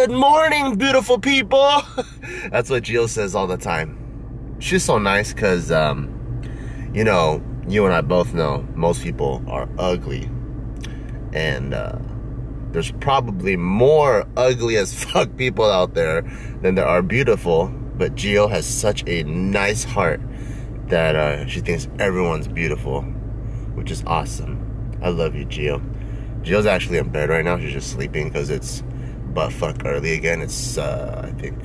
Good morning, beautiful people. That's what Jill says all the time. She's so nice because, you know, you and I both know most people are ugly. And there's probably more ugly as fuck people out there than there are beautiful. But Jill has such a nice heart that she thinks everyone's beautiful, which is awesome. I love you, Jill. Jill's actually in bed right now. She's just sleeping because it's butt fuck early again. It's I think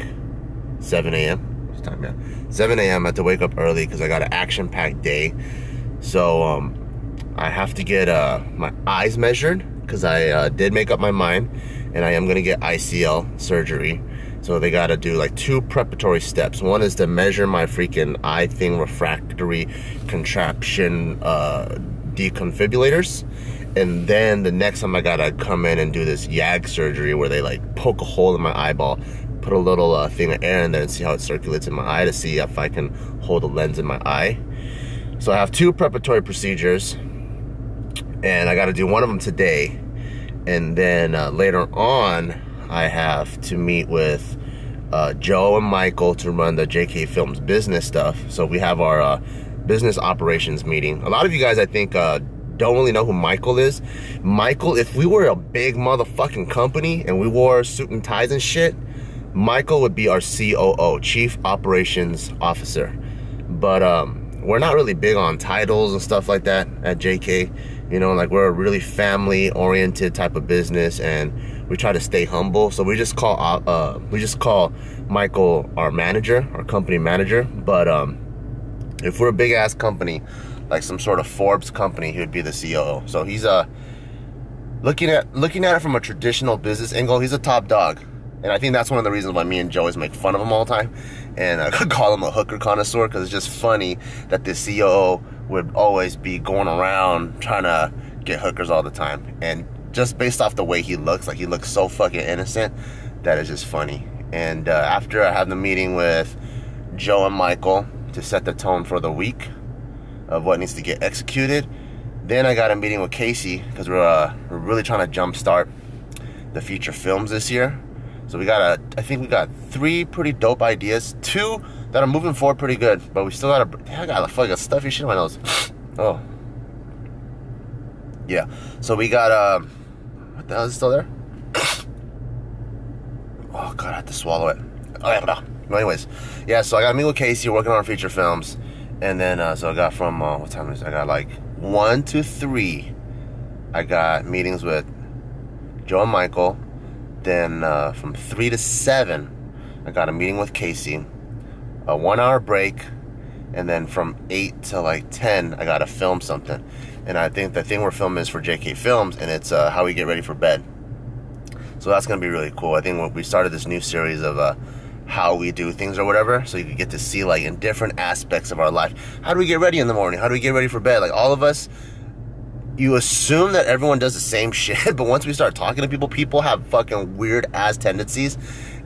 7 a.m. What's the time? Yeah, 7 a.m. I had to wake up early because I got an action-packed day. So I have to get my eyes measured because I did make up my mind, and I am gonna get ICL surgery. So they gotta do like 2 preparatory steps. One is to measure my freaking eye thing, refractory contraption deconfibulators. And then the next time I gotta come in and do this YAG surgery where they like poke a hole in my eyeball, put a little thing of air in there and see how it circulates in my eye to see if I can hold a lens in my eye. So I have 2 preparatory procedures, and I gotta do one of them today. And then later on, I have to meet with Joe and Michael to run the JK Films business stuff. So we have our business operations meeting. A lot of you guys, I think, don't really know who Michael is. Michael, if we were a big motherfucking company and we wore suit and ties and shit, Michael would be our COO, Chief Operations Officer. But we're not really big on titles and stuff like that at JK. You know, like we're a really family-oriented type of business, and we try to stay humble. So we just call Michael our manager, our company manager. But if we're a big ass company, like some sort of Forbes company, he would be the COO. So he's looking at it from a traditional business angle. He's a top dog, and I think that's one of the reasons why me and Joe always make fun of him all the time, and I could call him a hooker connoisseur, because it's just funny that this COO would always be going around trying to get hookers all the time. And just based off the way he looks, like he looks so fucking innocent, that is just funny. And after I have the meeting with Joe and Michael to set the tone for the week of what needs to get executed, then I got a meeting with Casey, because we're really trying to jumpstart the feature films this year. So I think we got 3 pretty dope ideas, 2 that are moving forward pretty good, but we still I got a fucking stuffy shit in my nose. Oh. Yeah. So we got, what the hell, is it still there? Oh God, I have to swallow it. Oh, yeah, no. But anyways, yeah, so I got to meet with Casey, working on our feature films. And then, so I got from, what time is it? I got like 1 to 3. I got meetings with Joe and Michael. Then from 3 to 7, I got a meeting with Casey. A 1-hour break. And then from 8 to like 10, I got to film something. And I think the thing we're filming is for JK Films, and it's how we get ready for bed. So that's going to be really cool. I think we started this new series of how we do things or whatever, so you can get to see like in different aspects of our life. How do we get ready in the morning? How do we get ready for bed? Like all of us, you assume that everyone does the same shit, but once we start talking to people have fucking weird ass tendencies.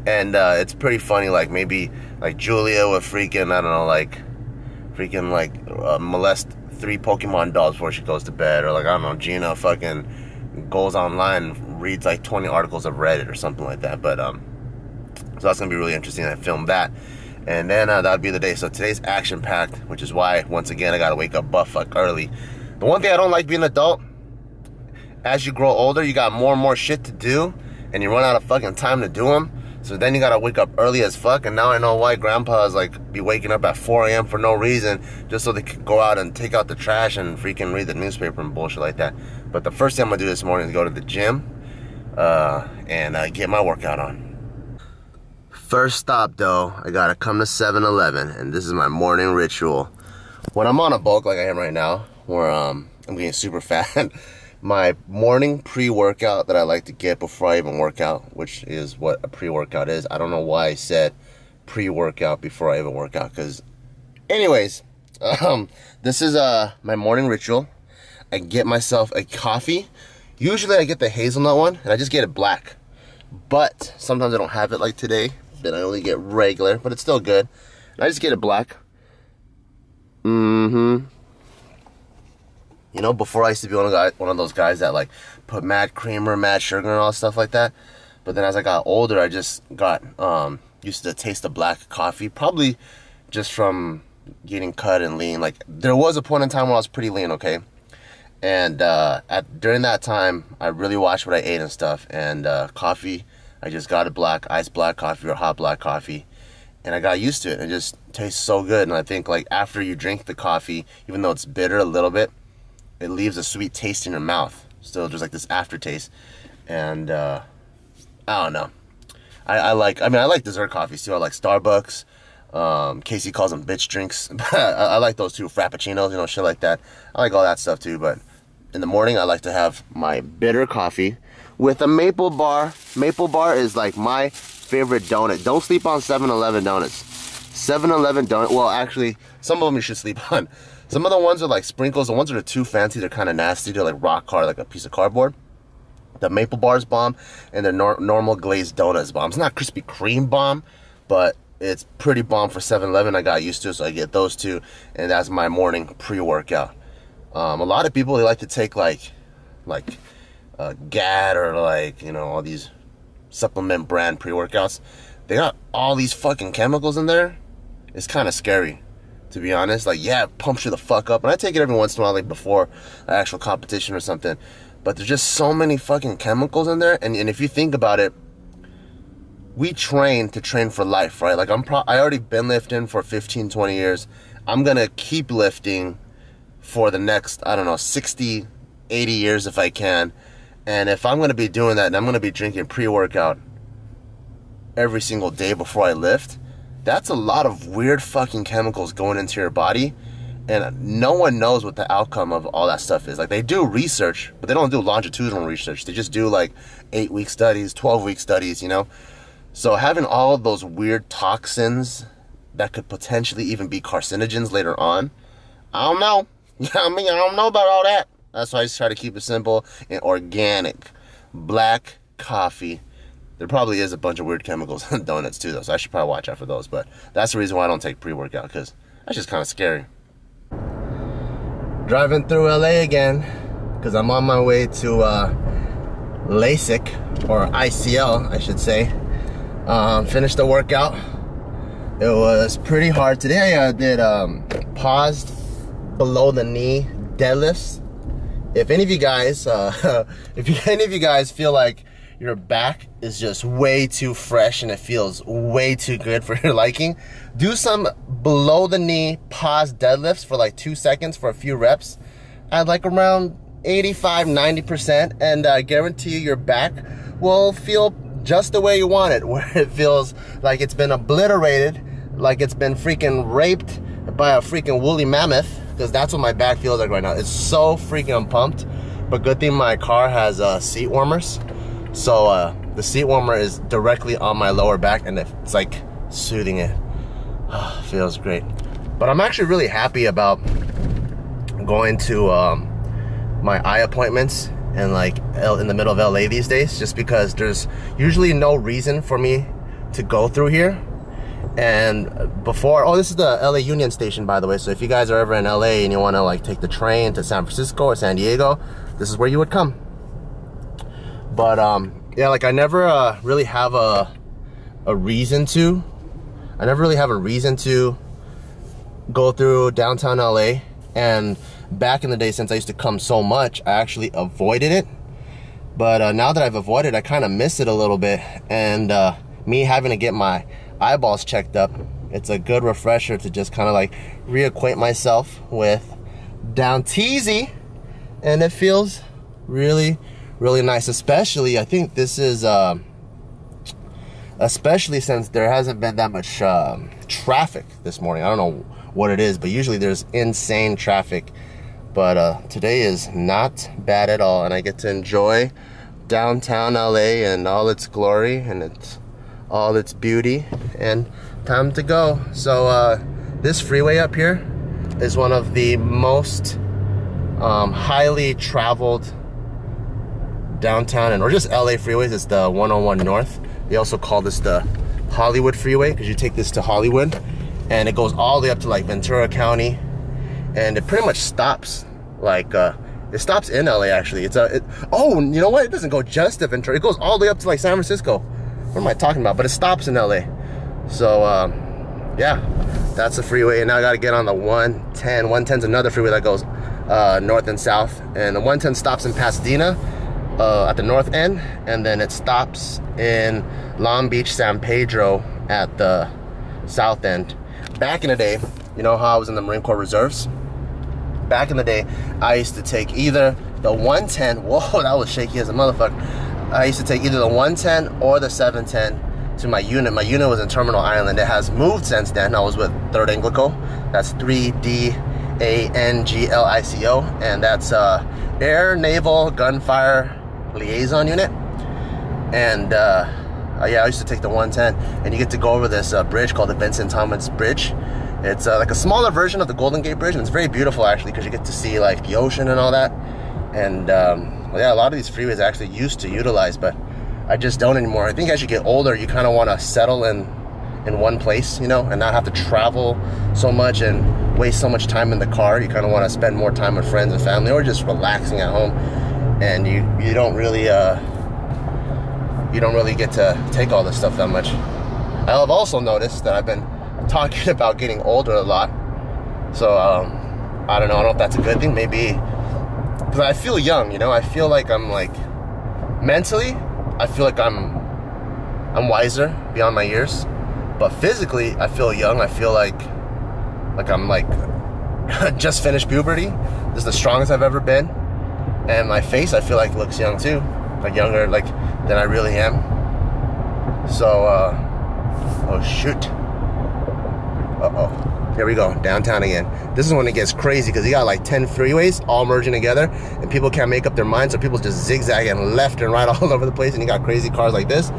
And it's pretty funny, like maybe like Julia would freaking, I don't know, like freaking like molest 3 Pokemon dolls before she goes to bed, or like, I don't know, Gina fucking goes online and reads like 20 articles of Reddit or something like that. But so that's gonna be really interesting. I filmed that, and then that'd be the day. So today's action packed, which is why once again I gotta wake up butt fuck early. The one thing I don't like being an adult, as you grow older, you got more and more shit to do, and you run out of fucking time to do them. So then you gotta wake up early as fuck. And now I know why grandpas like be waking up at 4 a.m. for no reason, just so they could go out and take out the trash and freaking read the newspaper and bullshit like that. But the first thing I'm gonna do this morning is go to the gym and get my workout on. First stop though, I gotta come to 7-Eleven, and this is my morning ritual. When I'm on a bulk like I am right now, where I'm getting super fat, my morning pre-workout that I like to get before I even work out, which is what a pre-workout is. I don't know why I said pre-workout before I even work out, because anyways, this is my morning ritual. I get myself a coffee. Usually I get the hazelnut one, and I just get it black. But sometimes I don't have it like today. Then I only get regular, but it's still good. And I just get it black. You know, before I used to be one of those guys that like put mad creamer, mad sugar, and all stuff like that. But then as I got older, I just got used to the taste of black coffee, probably just from getting cut and lean. Like, there was a point in time where I was pretty lean, okay? And during that time, I really watched what I ate and stuff. And coffee, I just got a black, iced black coffee or hot black coffee. And I got used to it. It just tastes so good. And I think, like, after you drink the coffee, even though it's bitter a little bit, it leaves a sweet taste in your mouth. Still just like this aftertaste. And I don't know. I like dessert coffees too. I like Starbucks. Casey calls them bitch drinks. I like those too. Frappuccinos, you know, shit like that. I like all that stuff too. But in the morning, I like to have my bitter coffee with a maple bar. Maple bar is like my favorite donut. Don't sleep on 7-Eleven donuts. 7-Eleven donut. Well, actually, some of them you should sleep on. Some of the ones are like sprinkles. The ones that are too fancy, they're kind of nasty. They're like rock hard, like a piece of cardboard. The maple bar's bomb, and the normal glazed donuts bomb. It's not Krispy Kreme bomb, but it's pretty bomb for 7-Eleven. I got used to it, so I get those two, and that's my morning pre-workout. A lot of people, they like to take like GAD or like, you know, all these supplement brand pre-workouts. They got all these fucking chemicals in there. It's kind of scary, to be honest. Like, yeah, it pumps you the fuck up, and I take it every once in a while, like before an actual competition or something. But there's just so many fucking chemicals in there, and if you think about it, we train to train for life, right? Like, I already been lifting for 15, 20 years. I'm gonna keep lifting for the next, I don't know, 60, 80 years if I can. And if I'm gonna be doing that, and I'm gonna be drinking pre-workout every single day before I lift, that's a lot of weird fucking chemicals going into your body. And no one knows what the outcome of all that stuff is. Like, they do research, but they don't do longitudinal research. They just do like 8-week studies, 12-week studies, you know? So having all of those weird toxins that could potentially even be carcinogens later on, I don't know. I mean, I don't know about all that. That's why I just try to keep it simple and organic. Black coffee. There probably is a bunch of weird chemicals in donuts too, though, so I should probably watch out for those. But that's the reason why I don't take pre-workout, because that's just kind of scary. Driving through LA again, because I'm on my way to LASIK, or ICL, I should say. Finished the workout. It was pretty hard. Today I did paused below the knee deadlifts. If any of you guys, feel like your back is just way too fresh and it feels way too good for your liking, do some below the knee pause deadlifts for like 2 seconds for a few reps at like around 85-90%, and I guarantee you your back will feel just the way you want it, where it feels like it's been obliterated, like it's been freaking raped by a freaking woolly mammoth, because that's what my back feels like right now. It's so freaking pumped. But good thing my car has seat warmers. So the seat warmer is directly on my lower back, and it's like soothing it. Feels great. But I'm actually really happy about going to my eye appointments and like in the middle of LA these days, just because there's usually no reason for me to go through here. And before, oh, this is the LA Union Station, by the way, so if you guys are ever in LA and you want to like take the train to San Francisco or San Diego, this is where you would come. But yeah, like I never really have a reason to. I never really have a reason to go through downtown LA. And back in the day, since I used to come so much, I actually avoided it. But now that I've avoided, I kind of miss it a little bit. And me having to get my eyeballs checked up, it's a good refresher to just kind of like reacquaint myself with Down Teasy. And it feels really, really nice. Especially, I think this is, especially since there hasn't been that much traffic this morning. I don't know what it is, but usually there's insane traffic. But today is not bad at all, and I get to enjoy downtown LA and all its glory and all its beauty. And time to go. So this freeway up here is one of the most highly traveled downtown or just LA freeways. It's the 101 North. They also call this the Hollywood Freeway, because you take this to Hollywood and it goes all the way up to like Ventura County, and it pretty much stops like It stops in LA actually. Oh, you know what? It doesn't go just to Ventura. It goes all the way up to like San Francisco. What am I talking about? But it stops in LA. So yeah, that's the freeway. And now I got to get on the 110. 110's another freeway that goes north and south. And the 110 stops in Pasadena at the north end, and then it stops in Long Beach, San Pedro at the south end. Back in the day, you know how I was in the Marine Corps Reserves? Back in the day, I used to take either the 110, whoa, that was shaky as a motherfucker. I used to take either the 110 or the 710 to my unit. My unit was in Terminal Island. It has moved since then. I was with 3rd Anglico. That's 3DANGLICO, and that's Air Naval Gunfire Liaison Unit. And yeah, I used to take the 110, and you get to go over this bridge called the Vincent Thomas Bridge. It's like a smaller version of the Golden Gate Bridge, and it's very beautiful actually, because you get to see like the ocean and all that. And yeah, a lot of these freeways I actually used to utilize, but I just don't anymore. I think as you get older, you kind of want to settle in one place, you know, and not have to travel so much and waste so much time in the car. You kind of want to spend more time with friends and family, or just relaxing at home. And you don't really get to take all this stuff that much. I've also noticed that I've been talking about getting older a lot. So I don't know if that's a good thing. Maybe because I feel young, you know. I feel like I'm like mentally, I feel like I'm wiser beyond my years. But physically, I feel young. I feel like I'm like just finished puberty. This is the strongest I've ever been. And my face, I feel like, looks young too, like younger like than I really am. So oh shoot, here we go, downtown again. This is when it gets crazy, because you got like 10 freeways all merging together, and people can't make up their minds, so people just zigzagging left and right all over the place. And you got crazy cars like this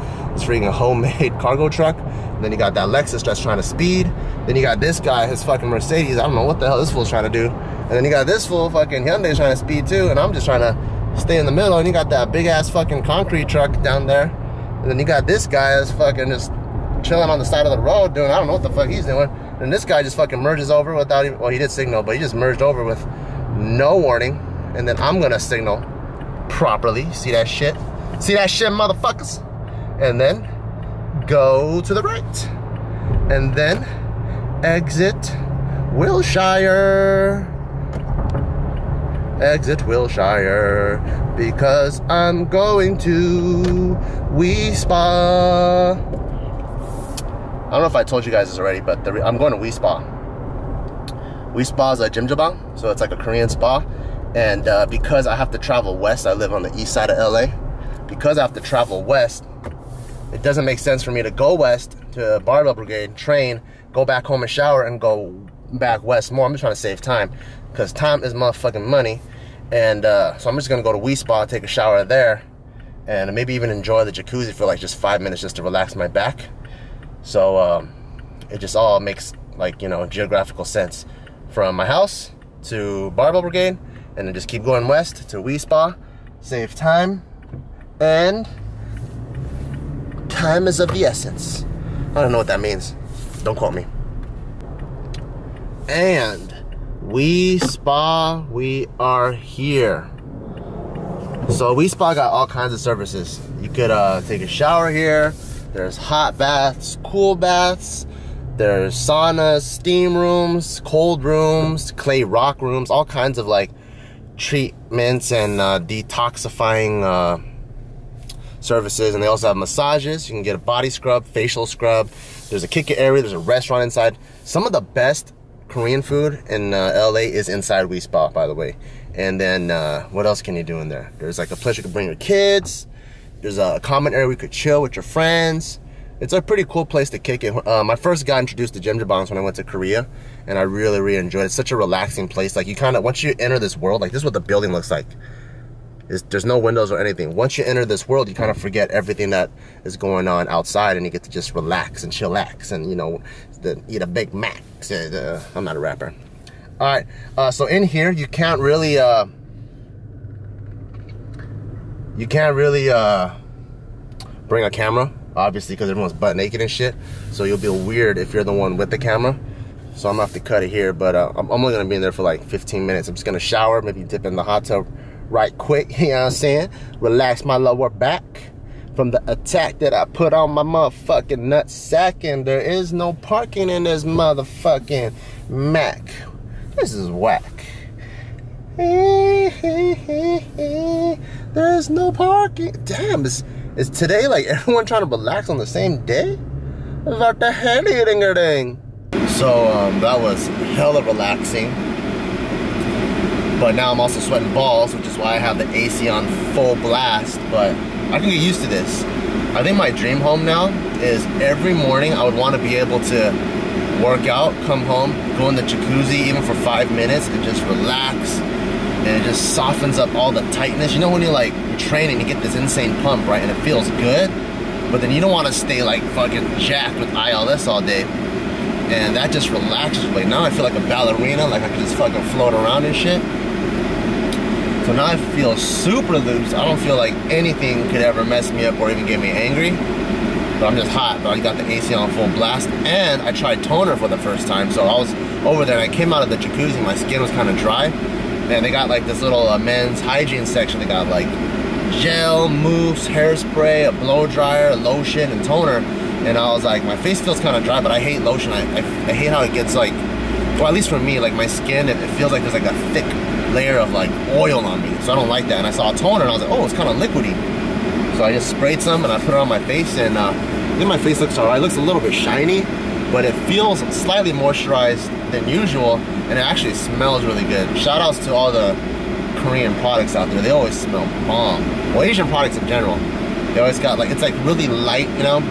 freaking homemade cargo truck. And then you got that Lexus that's trying to speed. Then you got this guy, his fucking Mercedes. I don't know what the hell this fool's trying to do. And then you got this fool fucking Hyundai trying to speed too. And I'm just trying to stay in the middle. And you got that big ass fucking concrete truck down there. And then you got this guy that's fucking just chilling on the side of the road doing, I don't know what the fuck he's doing. And this guy just fucking merges over without even, well, he did signal, but he just merged over with no warning. And then I'm gonna signal properly. See that shit? See that shit, motherfuckers? And then go to the right. And then exit Wilshire. Exit Wilshire, because I'm going to Wi Spa. I don't know if I told you guys this already, but I'm going to Wi Spa. Wi Spa is a Jjimjilbang, so it's like a Korean spa. And because I have to travel west, I live on the east side of LA. Because I have to travel west, it doesn't make sense for me to go west to Barbell Brigade, train, go back home and shower, and go back west more. I'm just trying to save time, because time is motherfucking money. And so I'm just gonna go to Wi Spa, take a shower there, and maybe even enjoy the jacuzzi for like just 5 minutes just to relax my back. So it just all makes, like, you know, geographical sense from my house to Barbell Brigade, and then just keep going west to Wi Spa, save time, and time is of the essence. I don't know what that means. Don't quote me. And Wi Spa, we are here. So Wi Spa got all kinds of services. You could take a shower here. There's hot baths, cool baths. There's saunas, steam rooms, cold rooms, clay rock rooms, all kinds of like treatments and detoxifying services. And they also have massages. You can get a body scrub, facial scrub. There's a kick area. There's a restaurant inside. Some of the best Korean food in LA is inside Wi Spa, by the way. And then what else can you do in there? There's like a place you can bring your kids. There's a common area where you could chill with your friends. It's a pretty cool place to kick it. My first got introduced to Jjimjilbangs when I went to Korea, and I really, really enjoyed it. It's such a relaxing place. Like, you kind of, once you enter this world, like, this is what the building looks like. There's no windows or anything. Once you enter this world, you kind of forget everything that is going on outside, and you get to just relax and chillax and, you know, eat a Big Mac. I'm not a rapper. All right, so in here, you can't really bring a camera, obviously, because everyone's butt naked and shit. So you'll be weird if you're the one with the camera. So I'm gonna have to cut it here, but I'm only gonna be in there for like 15 minutes. I'm just gonna shower, maybe dip in the hot tub right quick, you know what I'm saying? Relax my lower back from the attack that I put on my motherfucking nutsack, and there is no parking in this motherfucking Mac. This is whack. There's no parking. Damn, is today like everyone trying to relax on the same day? What the hell, ding-a-ding? So that was hella relaxing. But now I'm also sweating balls, which is why I have the AC on full blast. But I can get used to this. I think my dream home now is every morning I would want to be able to work out, come home, go in the jacuzzi even for 5 minutes and just relax. And it just softens up all the tightness. You know when you're training, you get this insane pump, right? And it feels good, but then you don't want to stay like fucking jacked with ILS all day. And that just relaxes. Like now I feel like a ballerina, like I can just fucking float around and shit. So now I feel super loose. I don't feel like anything could ever mess me up or even get me angry. But I'm just hot, but I got the AC on full blast. And I tried toner for the first time. So I was over there and I came out of the jacuzzi, my skin was kind of dry. And they got like this little men's hygiene section. They got like gel, mousse, hairspray, a blow dryer, a lotion, and toner. And I was like, my face feels kind of dry, but I hate lotion. I hate how it gets like, well, at least for me, like my skin, it feels like there's like a thick layer of like oil on me. So I don't like that. And I saw a toner and I was like, oh, it's kind of liquidy. So I just sprayed some and I put it on my face, and I think my face looks alright. It looks a little bit shiny, but it feels slightly moisturized than usual, and it actually smells really good. Shout outs to all the Korean products out there. They always smell bomb. Well, Asian products in general. They always got like, it's like really light, you know?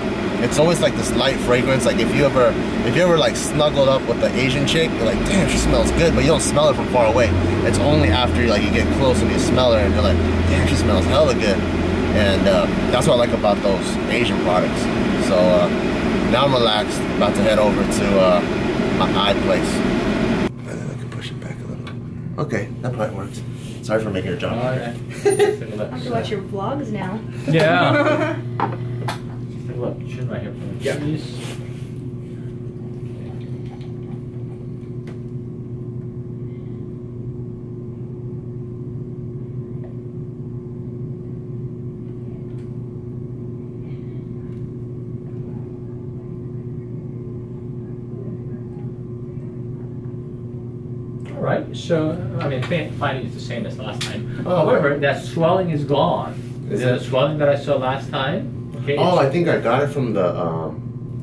It's always like this light fragrance. Like if you ever like snuggled up with the Asian chick, you're like, damn, she smells good, but you don't smell it from far away. It's only after you get close and you smell her and you're like, damn, she smells hella good. And that's what I like about those Asian products. So now I'm relaxed, about to head over to my eye place. And then I can push it back a little. Okay, that probably works. Sorry for making your job. Alright. I have to watch your vlogs now. Yeah. Look, chin right here for me. Yeah. Please. Alright, so, I mean, finding is the same as last time. Oh, however, okay. That swelling is gone. Is the it? swelling that I saw last time. Okay, Oh, I think I got it from the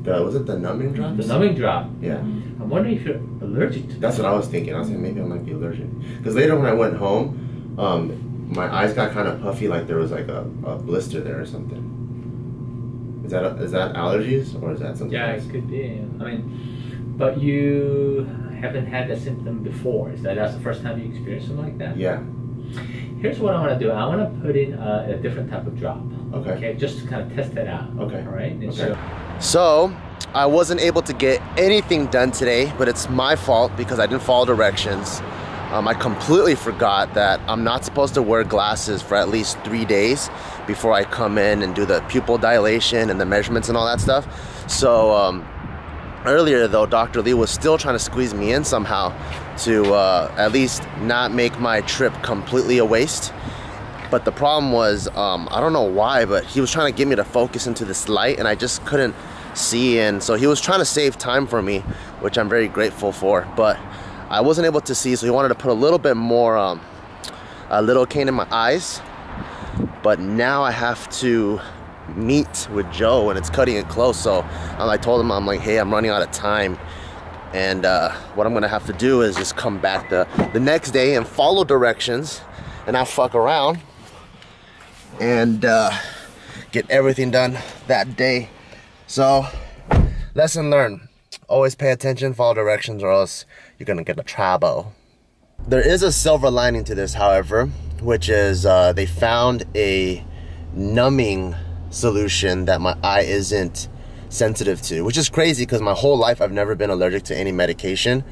was it the numbing drops? the numbing drop. Yeah. I'm wondering if you're allergic to that. That's what I was thinking. I was thinking maybe I might be allergic. Because later when I went home, my eyes got kind of puffy, like there was like a blister there or something. Is that allergies or is that something Yeah, else? it could be. I mean, but you haven't had that symptom before. That's the first time you experienced something like that? Yeah. Here's what I want to do. I want to put in a different type of drop. Okay. Okay, just to kind of test it out. Okay. All right. And Okay. So I wasn't able to get anything done today, but it's my fault because I didn't follow directions. I completely forgot that I'm not supposed to wear glasses for at least 3 days before I come in and do the pupil dilation and the measurements and all that stuff. So earlier though, Dr. Lee was still trying to squeeze me in somehow to at least not make my trip completely a waste. But the problem was, I don't know why, but he was trying to get me to focus into this light and I just couldn't see. And so he was trying to save time for me, which I'm very grateful for. But I wasn't able to see, so he wanted to put a little bit more lidocaine in my eyes. But now I have to meet with Joe and it's cutting it close. So I told him, I'm like, hey, I'm running out of time. And what I'm gonna have to do is just come back the next day and follow directions and not fuck around and get everything done that day. So, lesson learned. Always pay attention, follow directions, or else you're gonna get a trouble. There is a silver lining to this, however, which is they found a numbing solution that my eye isn't sensitive to, which is crazy because my whole life I've never been allergic to any medication.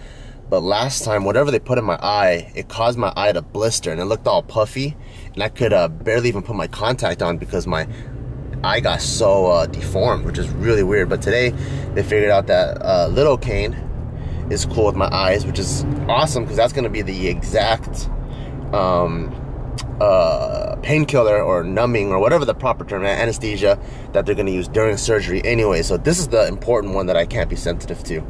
But last time, whatever they put in my eye, it caused my eye to blister and it looked all puffy, and I could barely even put my contact on because my eye got so deformed, which is really weird. But today they figured out that lidocaine is cool with my eyes, which is awesome because that's going to be the exact painkiller or numbing or whatever the proper term, anesthesia that they're going to use during surgery anyway. So this is the important one that I can't be sensitive to.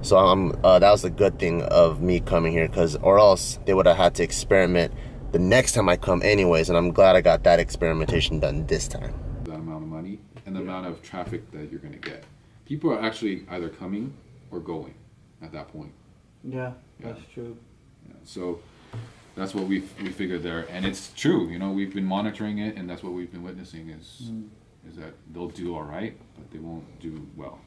So that was the good thing of me coming here, or else they would have had to experiment the next time I come anyways, and I'm glad I got that experimentation done this time. That amount of money and the amount of traffic that you're going to get. People are actually either coming or going at that point. Yeah, that's true. Yeah, so that's what we figured there, and it's true. You know, we've been monitoring it, and that's what we've been witnessing is that they'll do all right, but they won't do well.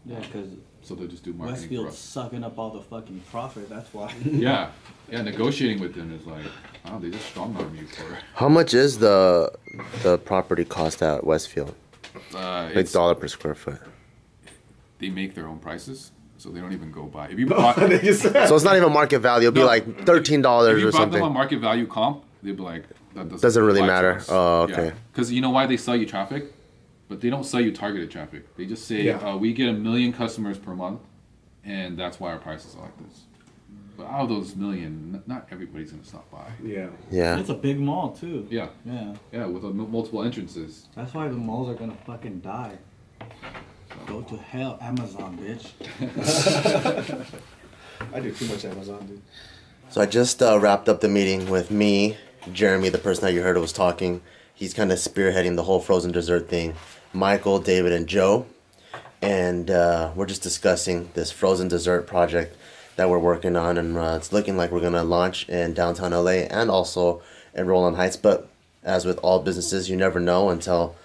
Yeah, because so they'll just do marketing Westfield's for us. sucking up all the fucking profit. That's why. Yeah, negotiating with them is like, wow, they just strong arm you for it. How much is the property cost at Westfield? It's $1 per square foot. They make their own prices, so they don't even go by. If you bought, So it's not even market value. It'll be like $13 if you or brought something. them on market value comp, they'd be like, that Doesn't really apply to matter. us. Oh, okay. Because you know why they sell you traffic? But they don't sell you targeted traffic. They just say, we get 1 million customers per month, and that's why our prices are like this. But out of those 1 million, not everybody's going to stop by. Yeah. It's a big mall too. Yeah. Yeah. Yeah, with multiple entrances. That's why the malls are gonna fucking die. Go to hell, Amazon, bitch. I do too much Amazon, dude. So I just wrapped up the meeting with me, Jeremy, the person that you heard was talking. He's kind of spearheading the whole frozen dessert thing. Michael, David, and Joe. And we're just discussing this frozen dessert project that we're working on. And it's looking like we're going to launch in downtown LA and also in Roland Heights. But as with all businesses, you never know until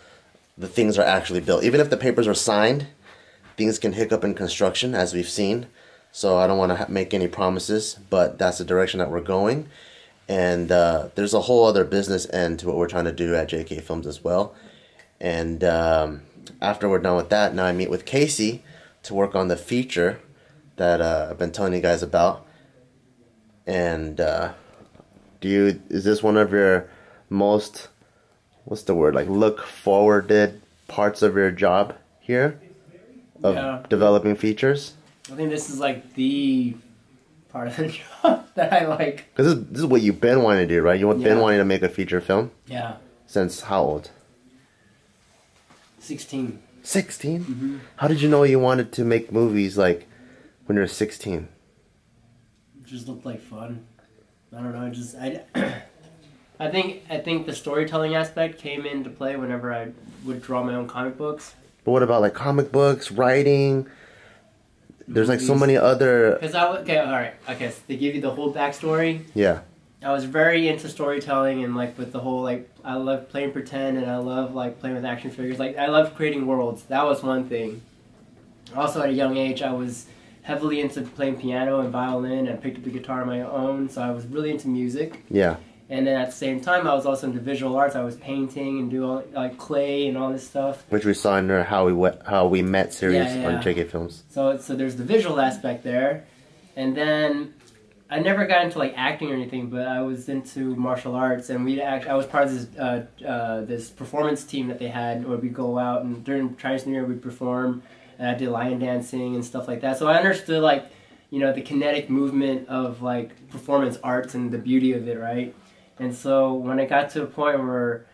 the things are actually built. Even if the papers are signed, things can hiccup in construction, as we've seen. So I don't want to make any promises, but that's the direction that we're going. And there's a whole other business end to what we're trying to do at JK Films as well. And after we're done with that, now I meet with Casey to work on the feature that I've been telling you guys about. And is this one of your most, what's the word, like look forwarded parts of your job here of developing features? I think this is like the part of the job that I like. Because this is what you've been wanting to do, right? You've been wanting to make a feature film? Yeah. Since how old? 16. 16? Mm-hmm. How did you know you wanted to make movies like when you were 16? It just looked like fun. I don't know, I think the storytelling aspect came into play whenever I would draw my own comic books. But what about like comic books, writing? There's like so many other... Because so they give you the whole backstory. Yeah. I was very into storytelling and like with the whole like I love playing pretend and I love like playing with action figures. Like I love creating worlds. That was one thing. Also at a young age I was heavily into playing piano and violin and picked up the guitar on my own, so I was really into music. Yeah. And then at the same time I was also into visual arts. I was painting and doing like clay and all this stuff. Which we saw in our How We Met series on JK Films. So there's the visual aspect there. And then I never got into like acting or anything, but I was into martial arts, and I was part of this performance team that they had where we go out and during Chinese New Year we'd perform, and I did lion dancing and stuff like that. So I understood like, you know, the kinetic movement of like performance arts and the beauty of it, right? And so when I got to a point where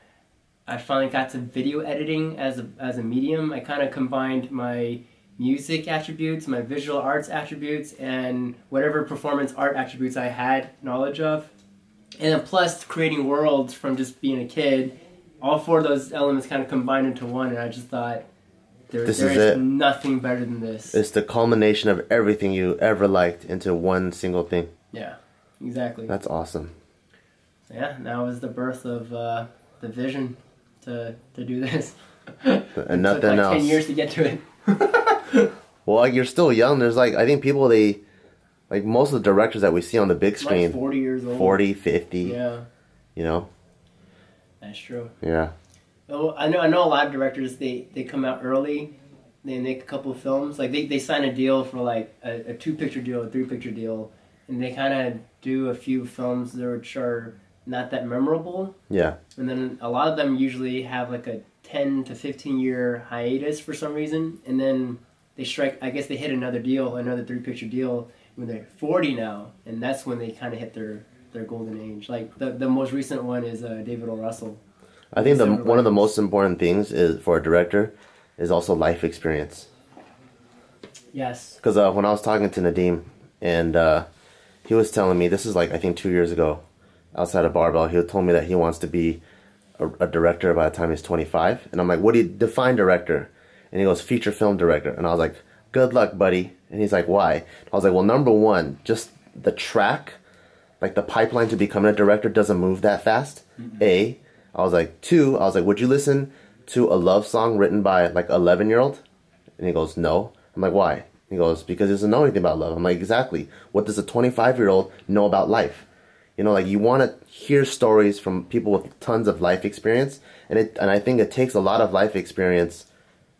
I finally got to video editing as a medium, I kind of combined my music attributes, my visual arts attributes, and whatever performance art attributes I had knowledge of. And then plus creating worlds from just being a kid, all four of those elements kind of combined into one, and I just thought there is nothing better than this. It's the culmination of everything you ever liked into one single thing. Yeah, exactly. That's awesome. So yeah, that was the birth of the vision to do this. And nothing it took like else. 10 years to get to it. Well, like, you're still young. There's like, I think people, like most of the directors that we see on the big screen, like 40 years old. 40, 50. Yeah. You know? That's true. Yeah. Well, I know a lot of directors, they come out early, they make a couple of films. Like they sign a deal for like a 2-picture deal, a 3-picture deal, and they kind of do a few films which are not that memorable. Yeah. And then a lot of them usually have like a 10 to 15 year hiatus for some reason, and then they hit another deal, another 3-picture deal when they're 40 now, and that's when they kind of hit their their golden age. Like the most recent one is David O. Russell. I think one of the most important things is for a director is also life experience. Yes. Because when I was talking to Nadim, and he was telling me, this is like, I think 2 years ago, outside of Barbell, he told me that he wants to be a director by the time he's 25. And I'm like, what do you define director? And he goes, feature film director. And I was like, good luck, buddy. And he's like, why? I was like, well, number one, just the track, like the pipeline to becoming a director doesn't move that fast. I was like, two, I was like, would you listen to a love song written by like 11-year-old? And he goes, no. I'm like, why? He goes, because he doesn't know anything about love. I'm like, exactly. What does a 25-year-old know about life? You know, like, you want to hear stories from people with tons of life experience, and I think it takes a lot of life experience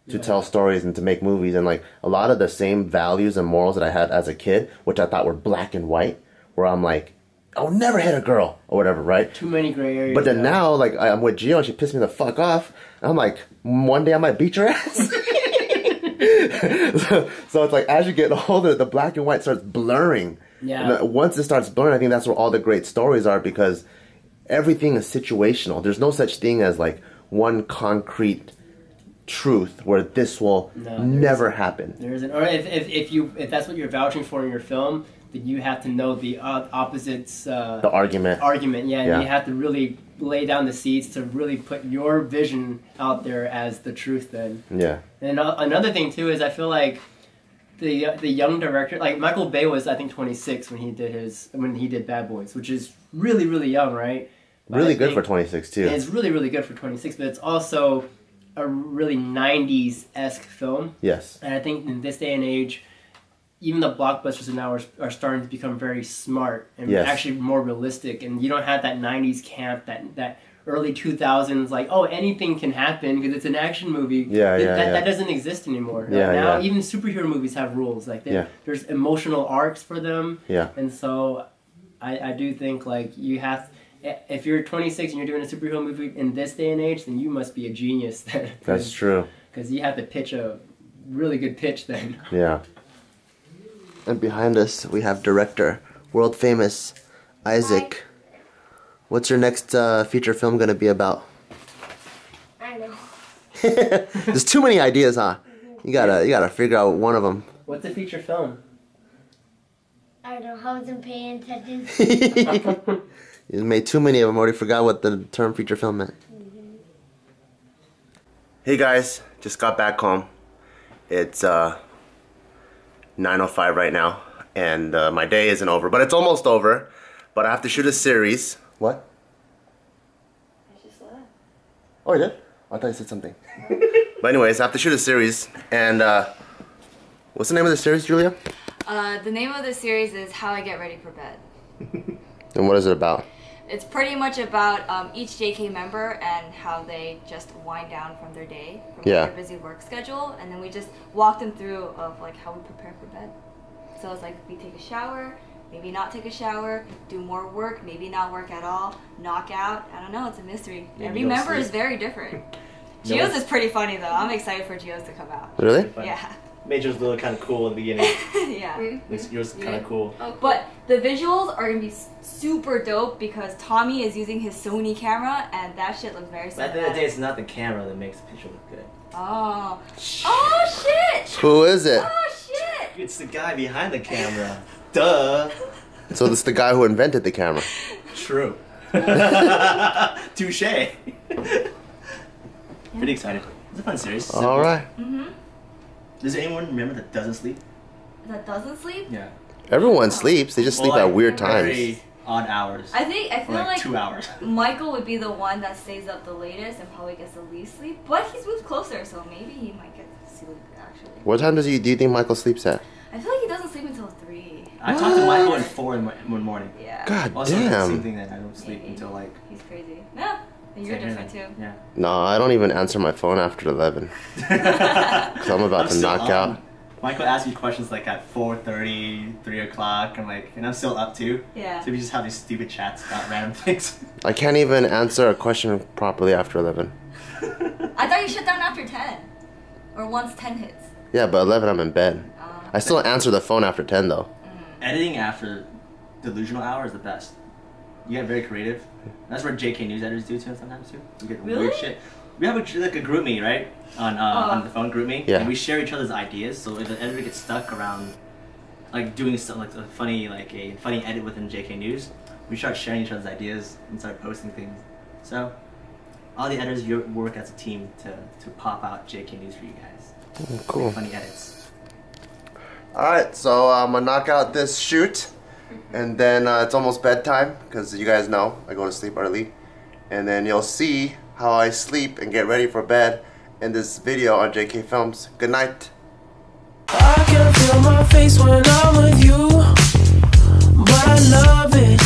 to tell stories and to make movies, and like a lot of the same values and morals that I had as a kid, which I thought were black and white, where I'm like, I'll never hit a girl or whatever, right? Too many gray areas. But then now, like, I'm with Gio and she pissed me the fuck off, and I'm like, one day I might beat your ass. So it's like, as you get older, the black and white starts blurring. Yeah. And once it starts blurring, I think that's where all the great stories are, because everything is situational. There's no such thing as like one concrete truth where this will never happen. There isn't. Or if that's what you're vouching for in your film, then you have to know the opposite's the argument. Yeah, and you have to really lay down the seeds to really put your vision out there as the truth. Then. Yeah. And another thing too is I feel like the young director, like Michael Bay was I think 26 when he did Bad Boys, which is really really young, right? Really good for 26 too. It's really really good for 26, but it's also a really 90s-esque film. Yes. And I think in this day and age, even the blockbusters now are starting to become very smart and actually more realistic. And you don't have that 90s camp, that early 2000s, like, oh, anything can happen because it's an action movie. That doesn't exist anymore. Now even superhero movies have rules. Like there's emotional arcs for them. Yeah. And so I do think, like, you have... If you're 26 and you're doing a superhero movie in this day and age, then you must be a genius. That's true. Because you have to pitch a really good pitch then. Yeah. And behind us, we have director, world famous Isaac. Hi. What's your next feature film going to be about? I know. There's too many ideas, huh? You gotta figure out one of them. What's a feature film? I don't know. I wasn't paying attention. You made too many of them. Already forgot what the term feature film meant. Hey guys, just got back home. It's 9:05 right now, and my day isn't over, but it's almost over. But I have to shoot a series. What? I just left. Oh, you did? I thought you said something. But anyways, I have to shoot a series, and what's the name of the series, Julia? The name of the series is How I Get Ready for Bed. And what is it about? It's pretty much about each JK member and how they just wind down from their day, from their busy work schedule, and then we just walk them through of like how we prepare for bed. So it's like we take a shower, maybe not take a shower, do more work, maybe not work at all, knock out. I don't know, it's a mystery. Every member is very different. Gio's is pretty funny though. I'm excited for Gio's to come out. Really? Yeah. Major's a little kind of cool in the beginning. Yeah. Yours is kind of cool. But the visuals are going to be super dope because Tommy is using his Sony camera and that shit looks very cinematic. But at the end of the day, it's not the camera that makes the picture look good. Oh. Oh shit! Who is it? Oh shit! It's the guy behind the camera. Duh. So it's the guy who invented the camera. True. Touche. Pretty excited. It's a fun series. All right. Does anyone remember that doesn't sleep? That doesn't sleep? Yeah. Everyone sleeps. They just sleep at weird times. Very odd hours. I feel like 2 hours. Michael would be the one that stays up the latest and probably gets the least sleep. But he's moved closer, so maybe he might get sleep actually. What time do you think Michael sleeps at? I feel like he doesn't sleep until 3. I talked to Michael at 4 in the morning. Yeah. God also, damn. That's the same thing that I don't sleep until like... He's crazy. Yeah. And you're different too. Yeah. No, I don't even answer my phone after 11. Because I'm about to knock out. Michael asks me questions like at 4:30, 3 o'clock, and I'm still up too. Yeah. So we just have these stupid chats about random things. I can't even answer a question properly after 11. I thought you shut down after 10. Or once 10 hits. Yeah, but 11 I'm in bed. I still answer the phone after 10 though. Editing after delusional hour is the best. You get very creative. That's what JK News editors do too sometimes too. You get Really? weird shit. We have like a group me, right? On the phone group me. Yeah. And we share each other's ideas. So if the editor gets stuck around like doing something like a funny edit within JK News, we start sharing each other's ideas and start posting things. So all the editors work as a team to pop out JK News for you guys. Cool. Make funny edits. Alright, so I'm gonna knock out this shoot, and then it's almost bedtime, because you guys know I go to sleep early, and then you'll see how I sleep and get ready for bed in this video on JK Films. Good night. I can feel my face when I'm with you, but I love it,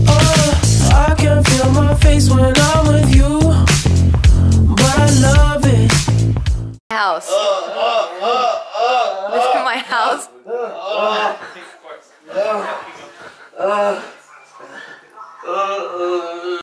oh, I can feel my face when I'm with you, but I love it. House.